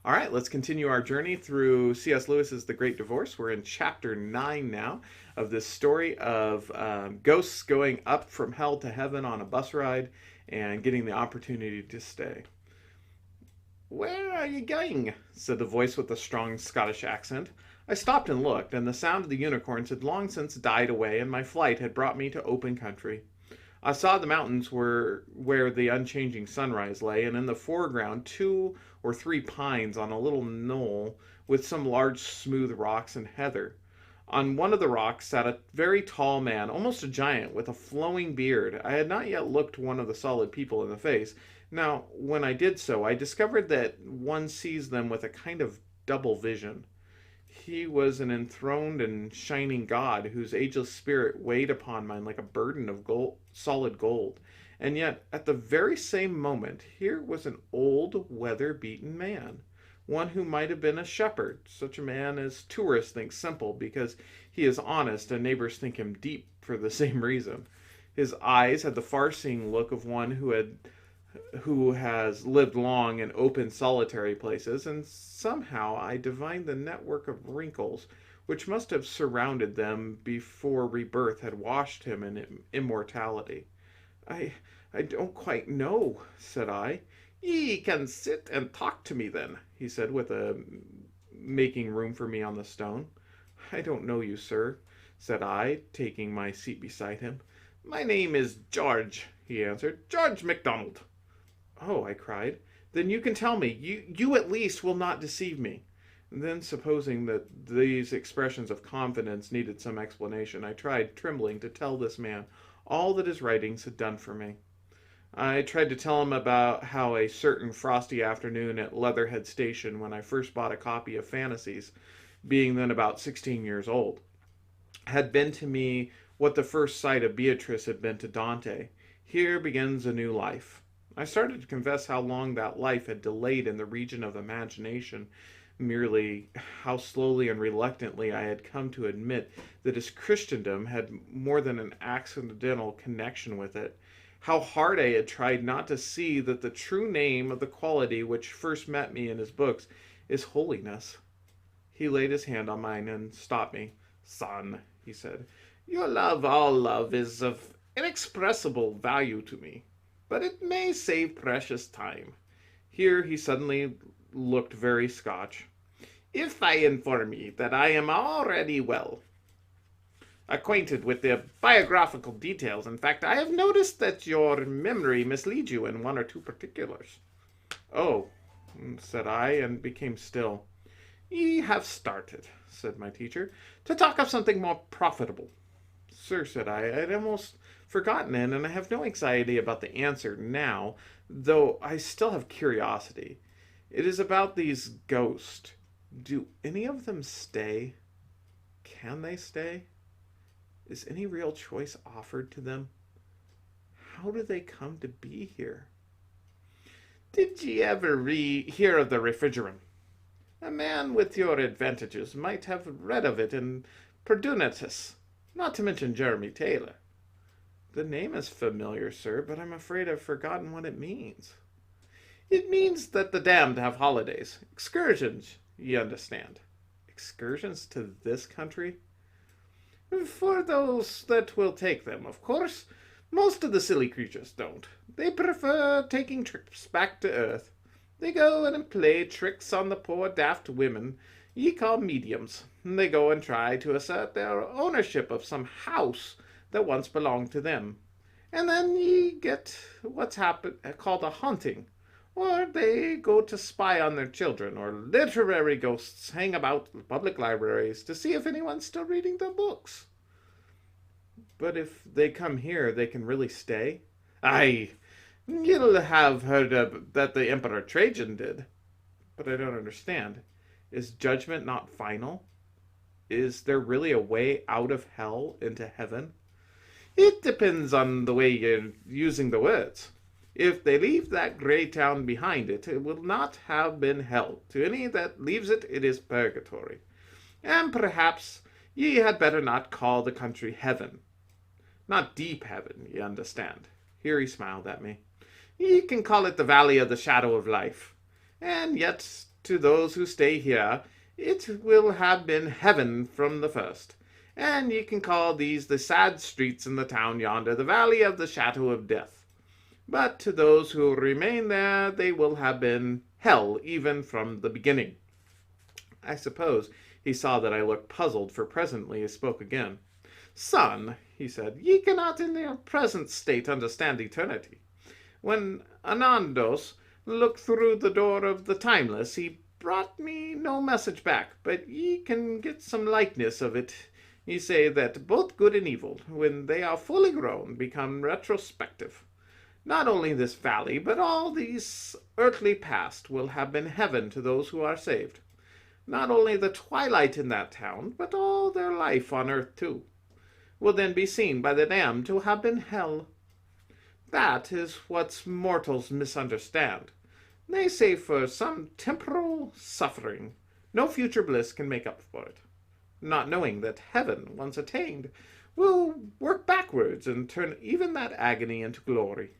All right, let's continue our journey through C.S. Lewis's The Great Divorce. We're in chapter 9 now of this story of ghosts going up from hell to heaven on a bus ride and getting the opportunity to stay. "Where are you going?" said the voice with a strong Scottish accent. I stopped and looked, and the sound of the unicorns had long since died away, and my flight had brought me to open country. I saw the mountains where the unchanging sunrise lay, and in the foreground 2 or 3 pines on a little knoll with some large smooth rocks and heather. On one of the rocks sat a very tall man, almost a giant, with a flowing beard. I had not yet looked one of the solid people in the face. Now, when I did so, I discovered that one sees them with a kind of double vision. He was an enthroned and shining god whose ageless spirit weighed upon mine like a burden of solid gold. And yet, at the very same moment, here was an old, weather-beaten man, one who might have been a shepherd, such a man as tourists think simple because he is honest and neighbors think him deep for the same reason. His eyes had the far-seeing look of one who has lived long in open solitary places, and somehow I divined the network of wrinkles which must have surrounded them before rebirth had washed him in immortality. I I don't quite know, said I. Ye can sit and talk to me then, he said, with a making room for me on the stone. I don't know you, sir, said I, taking my seat beside him. My name is George, he answered. George MacDonald. Oh, I cried. Then you can tell me. You at least will not deceive me. And then, supposing that these expressions of confidence needed some explanation, I tried, trembling, to tell this man all that his writings had done for me. I tried to tell him about how a certain frosty afternoon at Leatherhead Station, when I first bought a copy of Fantasies, being then about 16 years old, had been to me what the first sight of Beatrice had been to Dante. Here begins a new life. I started to confess how long that life had delayed in the region of imagination, merely how slowly and reluctantly I had come to admit that his Christendom had more than an accidental connection with it, how hard I had tried not to see that the true name of the quality which first met me in his books is holiness. He laid his hand on mine and stopped me. Son, he said, your love, all love, is of inexpressible value to me, but it may save precious time. Here he suddenly looked very Scotch. If I inform ye that I am already well acquainted with the biographical details, in fact, I have noticed that your memory misleads you in 1 or 2 particulars. Oh, said I, and became still. Ye have started, said my teacher, to talk of something more profitable. Sir, said I had almost forgotten it, and I have no anxiety about the answer now, though I still have curiosity. It is about these ghosts. Do any of them stay? Can they stay? Is any real choice offered to them? How do they come to be here? Did ye ever hear of the refrigerant? A man with your advantages might have read of it in Purgatory, not to mention Jeremy Taylor. The name is familiar, sir, but I'm afraid I've forgotten what it means. It means that the damned have holidays. Excursions, ye understand. Excursions to this country? For those that will take them, of course. Most of the silly creatures don't. They prefer taking trips back to Earth. They go and play tricks on the poor daft women ye call mediums. They go and try to assert their ownership of some house that once belonged to them. And then ye get what's called a haunting. Or they go to spy on their children, or literary ghosts hang about the public libraries to see if anyone's still reading their books. But if they come here, they can really stay? Aye, you'll have heard that the Emperor Trajan did. But I don't understand. Is judgment not final? Is there really a way out of hell into heaven? It depends on the way you're using the words. If they leave that grey town behind it, it will not have been hell. To any that leaves it, it is purgatory. And perhaps ye had better not call the country heaven. Not deep heaven, ye understand. Here he smiled at me. Ye can call it the valley of the shadow of life. And yet to those who stay here, it will have been heaven from the first. And ye can call these the sad streets in the town yonder, the valley of the shadow of death. But to those who remain there, they will have been hell even from the beginning. I suppose he saw that I looked puzzled, for presently he spoke again. Son, he said, ye cannot in your present state understand eternity. When Anandos looked through the door of the timeless, he brought me no message back, but ye can get some likeness of it. Ye say that both good and evil, when they are fully grown, become retrospective. Not only this valley, but all these earthly past will have been heaven to those who are saved. Not only the twilight in that town, but all their life on earth too, will then be seen by the damned to have been hell. That is what mortals misunderstand. They say for some temporal suffering, no future bliss can make up for it, not knowing that heaven, once attained, will work backwards and turn even that agony into glory.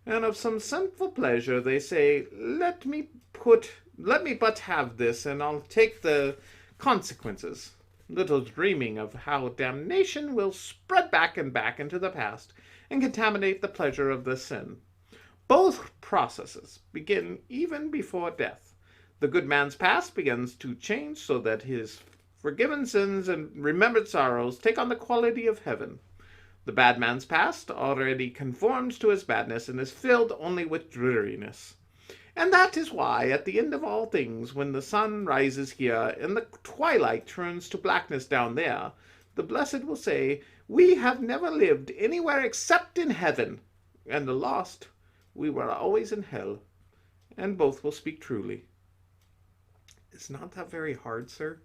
And of some sinful pleasure they say, let me but have this, and I'll take the consequences, little dreaming of how damnation will spread back and back into the past and contaminate the pleasure of the sin. Both processes begin even before death. The good man's past begins to change so that his forgiven sins and remembered sorrows take on the quality of heaven. The bad man's past already conforms to his badness and is filled only with dreariness. And that is why, at the end of all things, when the sun rises here and the twilight turns to blackness down there, the blessed will say, we have never lived anywhere except in heaven, and the lost, we were always in hell. And both will speak truly. Is not that very hard, sir?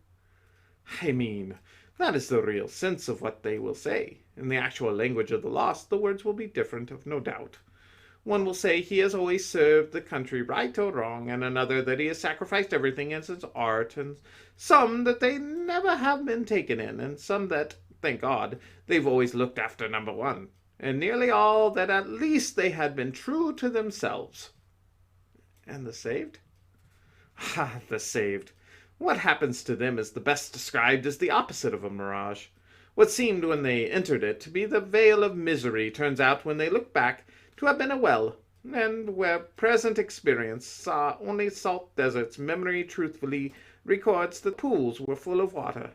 I mean, that is the real sense of what they will say. In the actual language of the lost, the words will be different, of no doubt. One will say he has always served the country right or wrong, and another that he has sacrificed everything as his art, and some that they never have been taken in, and some that, thank God, they've always looked after number one, and nearly all that at least they had been true to themselves. And the saved? Ah, the saved. What happens to them is the best described as the opposite of a mirage. What seemed when they entered it to be the veil of misery turns out when they look back to have been a well, and where present experience saw only salt deserts, memory truthfully records the pools were full of water.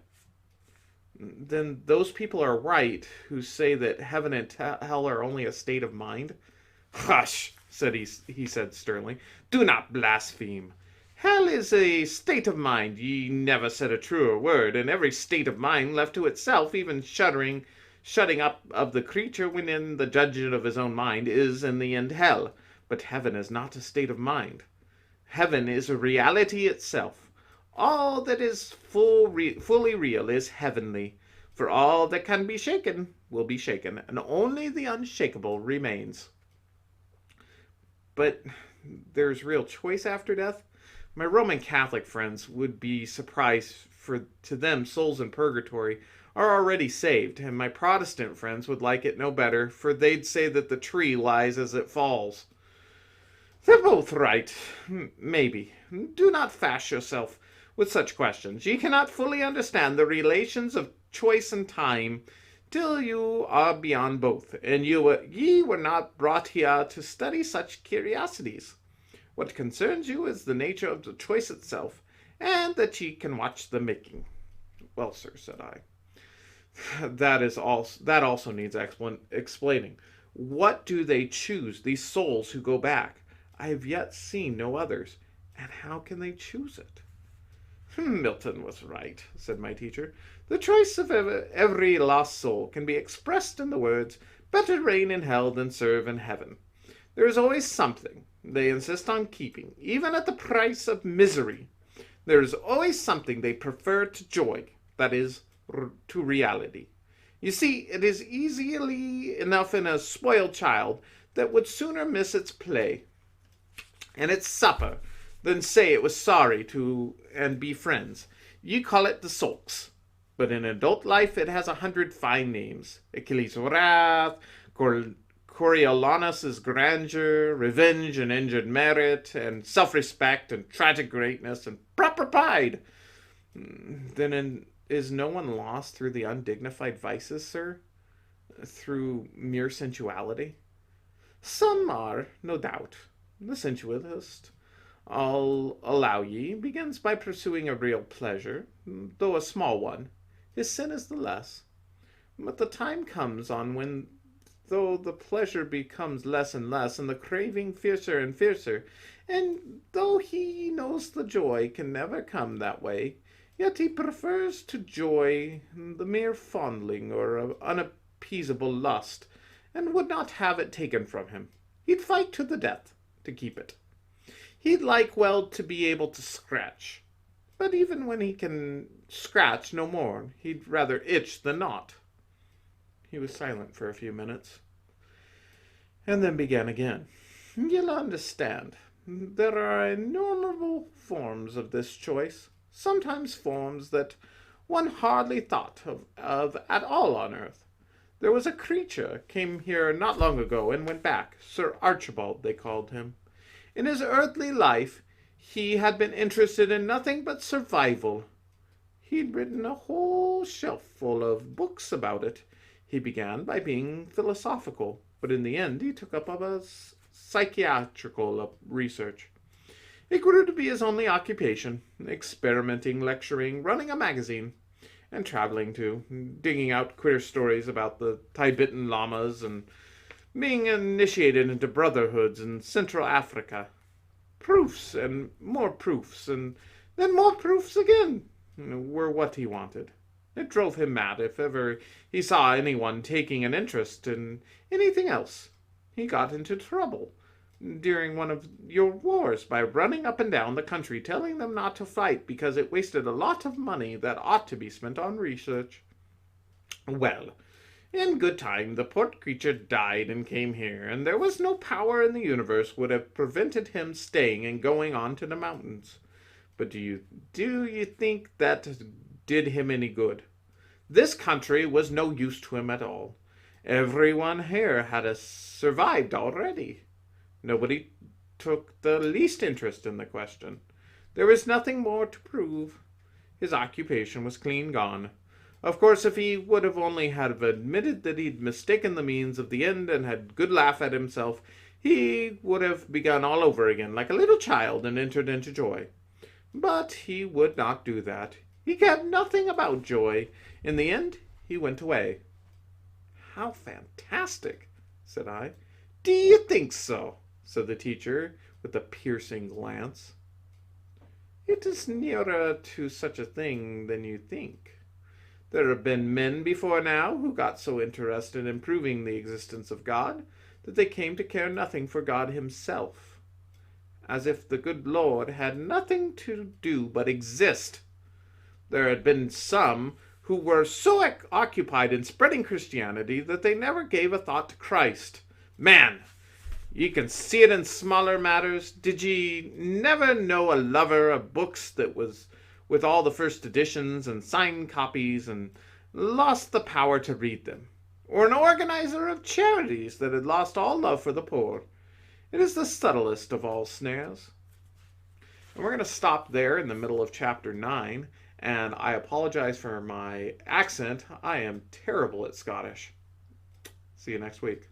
Then those people are right who say that heaven and hell are only a state of mind? Hush, he said sternly. Do not blaspheme. Hell is a state of mind. Ye never said a truer word, and every state of mind left to itself, even shutting up of the creature when in the judgment of his own mind, is in the end hell. But heaven is not a state of mind. Heaven is a reality itself. All that is fully real is heavenly, for all that can be shaken will be shaken, and only the unshakable remains. But there's real choice after death? My Roman Catholic friends would be surprised, for to them souls in purgatory are already saved, and my Protestant friends would like it no better, for they'd say that the tree lies as it falls. They're both right, maybe. Do not fash yourself with such questions. Ye cannot fully understand the relations of choice and time till you are beyond both, and ye were not brought here to study such curiosities. What concerns you is the nature of the choice itself, and that ye can watch the making. Well, sir, said I, that also needs explaining. What do they choose, these souls who go back? I have yet seen no others, and how can they choose it? Milton was right, said my teacher. The choice of every lost soul can be expressed in the words, better reign in hell than serve in heaven. There is always something they insist on keeping, even at the price of misery. There is always something they prefer to joy, that is, to reality. You see, it is easily enough in a spoiled child that would sooner miss its play and its supper than say it was sorry to and be friends. You call it the sulks, but in adult life it has 100 fine names. Achilles' wrath, Coriolanus' grandeur, revenge and injured merit, and self-respect and tragic greatness and proper pride, then is no one lost through the undignified vices, sir? Through mere sensuality? Some are, no doubt. The sensualist, I'll allow ye, begins by pursuing a real pleasure, though a small one. His sin is the less. But the time comes on when, though the pleasure becomes less and less, and the craving fiercer and fiercer, and though he knows the joy can never come that way, yet he prefers to joy the mere fondling or unappeasable lust, and would not have it taken from him. He'd fight to the death to keep it. He'd like well to be able to scratch, but even when he can scratch no more, he'd rather itch than not. He was silent for a few minutes, and then began again. You'll understand, there are innumerable forms of this choice, sometimes forms that one hardly thought of at all on earth. There was a creature came here not long ago and went back. Sir Archibald, they called him. In his earthly life, he had been interested in nothing but survival. He'd written a whole shelf full of books about it. He began by being philosophical, but in the end he took up a psychiatrical research. It grew to be his only occupation, experimenting, lecturing, running a magazine, and traveling too, digging out queer stories about the Tibetan lamas and being initiated into brotherhoods in Central Africa. Proofs and then more proofs again were what he wanted. It drove him mad if ever he saw anyone taking an interest in anything else. He got into trouble during one of your wars by running up and down the country telling them not to fight because it wasted a lot of money that ought to be spent on research. Well, in good time the poor creature died and came here, and there was no power in the universe would have prevented him staying and going on to the mountains. But do you think that did him any good? This country was no use to him at all. Everyone here had survived already. Nobody took the least interest in the question. There was nothing more to prove. His occupation was clean gone. Of course, if he would have only have admitted that he'd mistaken the means of the end and had a good laugh at himself, he would have begun all over again like a little child and entered into joy. But he would not do that. He cared nothing about joy. In the end, he went away. How fantastic, said I. Do you think so? Said the teacher with a piercing glance. It is nearer to such a thing than you think. There have been men before now who got so interested in proving the existence of God that they came to care nothing for God himself, as if the good Lord had nothing to do but exist. There had been some who were so occupied in spreading Christianity that they never gave a thought to Christ. Man, ye can see it in smaller matters. Did ye never know a lover of books that was with all the first editions and signed copies and lost the power to read them? Or an organizer of charities that had lost all love for the poor? It is the subtlest of all snares. And we're going to stop there in the middle of chapter 9. And I apologize for my accent. I am terrible at Scottish. See you next week.